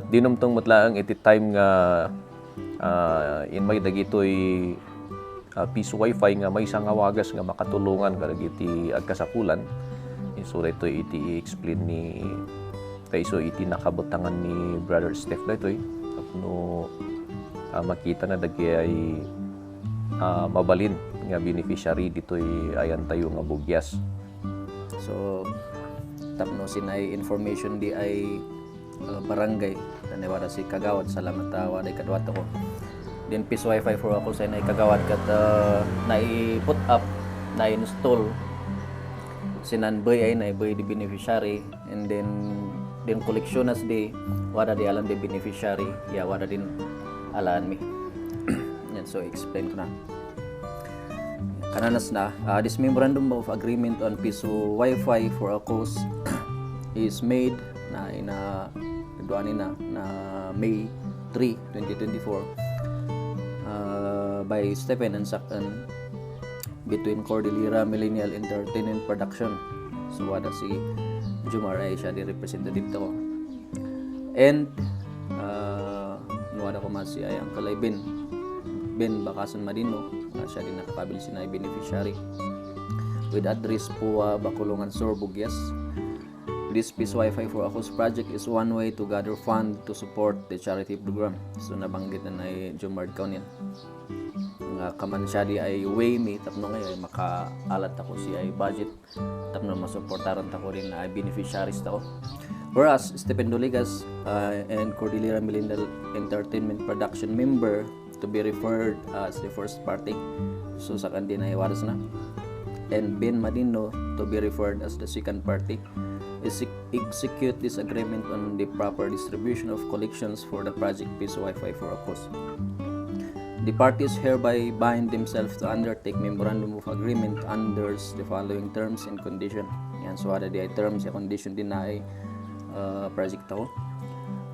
Dinumtong matlaang iti time nga in may dagitoy piso wifi nga may isang awagas nga makatulungan kadagiti agkasakulan. So ito iti explain ni kayso iti nakabutangan ni Brother Steph daytoy no makita na dagi ay mabalin nga beneficiary ditoy ayan tayo nga bugyas. So tapno sinay information di ay barangay naniwara si Kagawad salamat waday kadwat ako din piso wifi for ako sa nay Kagawad kat nai-put up na-install sinanboy ay naiboy di beneficiary and then koleksyonas di wada di alam di beneficiary ya wada din alaan mi. Yan, so explain ko na kananas na this memorandum of agreement on piso wifi for a cause is made na na May 3, 2024 by Stephen and Sakan between Cordillera Millennial Entertainment Production. So wada si Jumar ay siya di representative to and wada ko si ay ang kalay Ben Bakasan Madino na siya din nakakabil sinay beneficiary with address po Bakulungan Sur Bugyas. This piece Wi-Fi for Akos project is one way to gather fund to support the charity program. So nabanggit na ay Jumard Kaun yan. Nga kaman siya di ay way me tapno ngay ay makaalat ako si ay budget tapno masuportaran tako rin na ay beneficiaries tako. Whereas Stephen Doligas and Cordillera Millennial Entertainment Production member to be referred as the first party. So sa kandin ay waras na. And Ben Madino to be referred as the second party. Execute this agreement on the proper distribution of collections for the project Piso Wi-Fi for Akos. The parties hereby bind themselves to undertake memorandum of agreement under the following terms and condition. Yan, so ada di ay terms and condition din na ay project ako.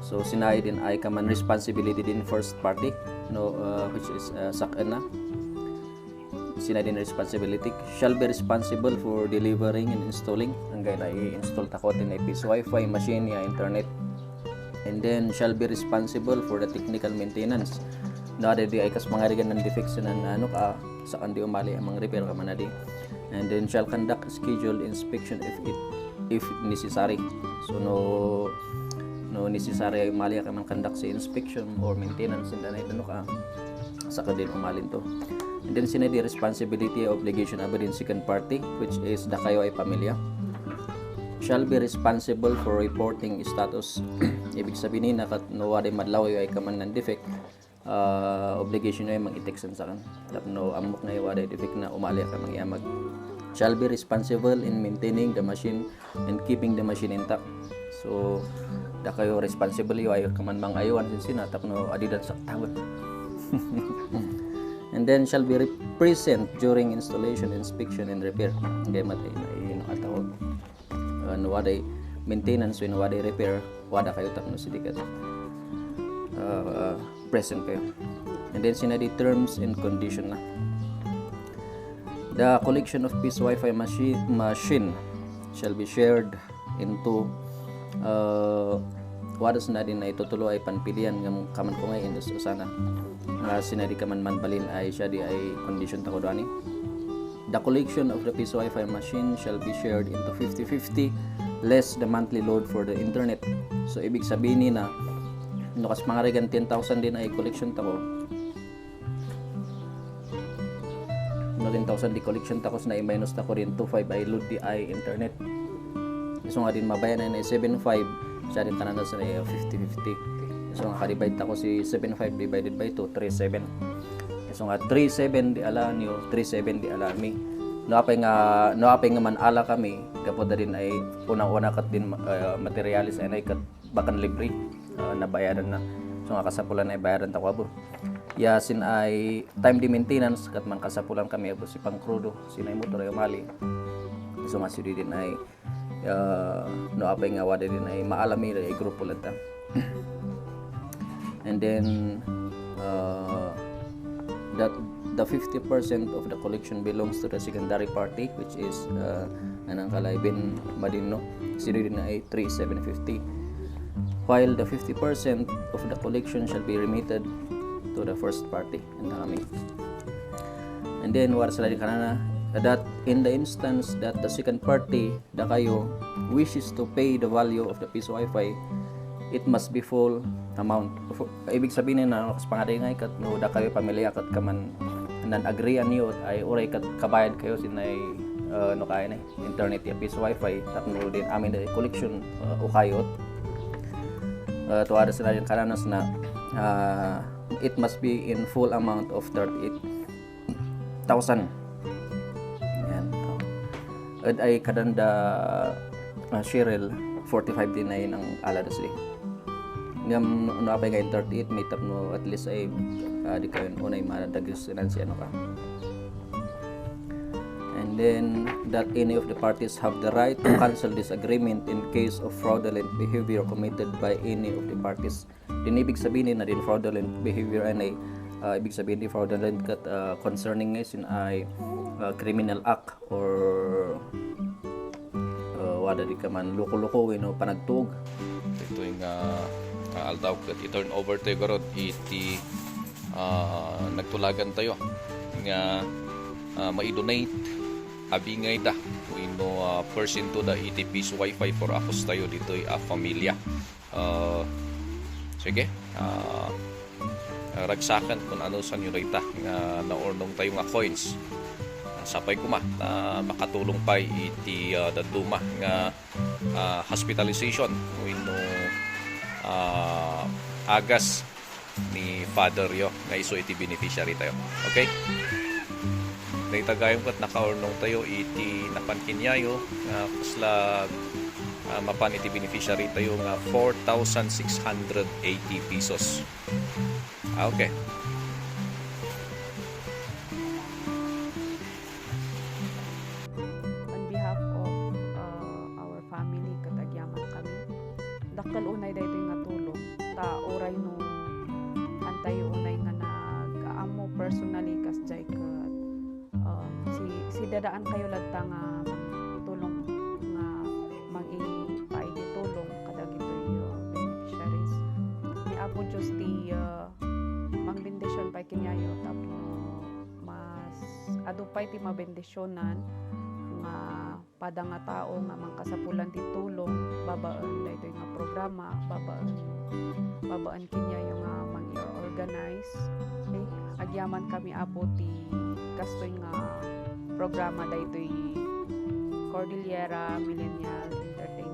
So sinay din ay kaman responsibility din first party no which is sakan na. Sinay din responsibility shall be responsible for delivering and installing ang gay na i-install tako din ay piso wifi machine ya internet and then shall be responsible for the technical maintenance na di ay kas mga rigan ng defects na ano ka sa kandi umali ang mga repair ka man di and then shall conduct scheduled inspection if necessary. So no necessary ay umali ka man conduct sa inspection or maintenance and then ano ka sa kadin umalin to. And then sinay responsibility obligation aba din second party which is da kayo ay pamilya shall be responsible for reporting status. Ibig sabihin na kat no wala madlaw ay kaman ng defect obligation ay mang-i-texan sa kan tapno amok na wala defect na umali ka mangyamag shall be responsible in maintaining the machine and keeping the machine intact. So da kayo responsible ay kaman mang aywan sin sina tapno adidat sa tawon. And then shall be present during installation, inspection, and repair. Hindi matay na nakatawag. Waday maintenance, when waday repair, wada kayo tapno sidikat. Present kayo. And then sinadi terms and condition na. The collection of piece Wi-Fi machine shall be shared into wadas na din na itutulo ay panpilian ng kaman ko ngayon sa sana. Sinadi kaman balin ay siya di ay condition tako doani. The collection of the piece Wi-Fi machine shall be shared into 50-50 less the monthly load for the internet. So ibig sabihin ni na no kas mga regan 10,000 din ay collection tako. No 10,000 di collection tako na i-minus tako rin 2.5 ay load di ay internet. So nga din mabayan na 7.5 siya din tanan sa 50-50. So nga ka-divide ako si 7.5 divided by 2, 3.7. So nga 3.7 di ala niyo, 3.7 di ala mi. No apay nga man ala kami, kapod din ay unang-una kat din materialis ay kat bakan libre nabayaran na. So nga kasapulan ay bayaran ta ko abo. Yasin ay time di maintenance kat man kasapulan kami abo si pangkrudo, sinay motor ay mali. So nga sudi din ay no apay nga wada din ay maalami ay grupo lang ta. And then that the 50% of the collection belongs to the secondary party which is anang kalay Ben Madino sino din ay 3,750 while the 50% of the collection shall be remitted to the first party. And then what sila kanana, that in the instance that the second party da kayo wishes to pay the value of the piece of Wi-Fi, it must be full amount. Ibig sabihin na kas pangaringay kat no da kayo pamilya kat kaman nan agree niyo ay oray kat kabayad kayo sinay no kaya na internet ya piece of Wi-Fi tapno din amin the collection o kayot tuwara sila yung kananas na it must be in full amount of 38,000. Yan. At ay kadanda Cheryl 45 din ay ang ala dasli. Ngam no apay kay 38 may tapno at least ay di kayo unay madagis siya no ka. And then that any of the parties have the right to cancel this agreement in case of fraudulent behavior committed by any of the parties. Din ibig sabihin na din fraudulent behavior ay ibig sabihin di fraudulent kat concerning ngayon ay criminal act or wala di ka man loko-loko no panagtug. Ito yung aldaw kat i-turn over tayo garod iti nagtulagan tayo nga ma-donate abingay da no person to the ETP's Wi-Fi for akos tayo dito a familia. Sige ragsakan kung ano sa nyo rita nga naornong tayo nga coins sapay kuma na makatulong pa iti daduma nga hospitalization no agas ni Father yo nga iso iti beneficiary tayo. Okay? Dahil tagayon kat nakaornong tayo iti napankinyayo nga kasla mapan iti beneficiary tayo nga 4,680 pesos. Okay. On behalf of our family, katagyaman kami, dakkel unay daytoy nga tulong ta oray no antay unay nga nag-aamo personally kas jay kat si dadaan kayo lagta nga tulong nga mang-i-paidi tulong kadag ito'y beneficiaries ni Apo Diyos ti mangbendisyon pa kinyayo tapno mas adupay ti mabendisyonan nga pada nga tao nga mangkasapulan ti tulong babaan daytoy nga programa babaan kinyayo nga mang-organize okay? Agyaman kami Apo ti kastoy nga programa daytoy Cordillera Millennial Entertainment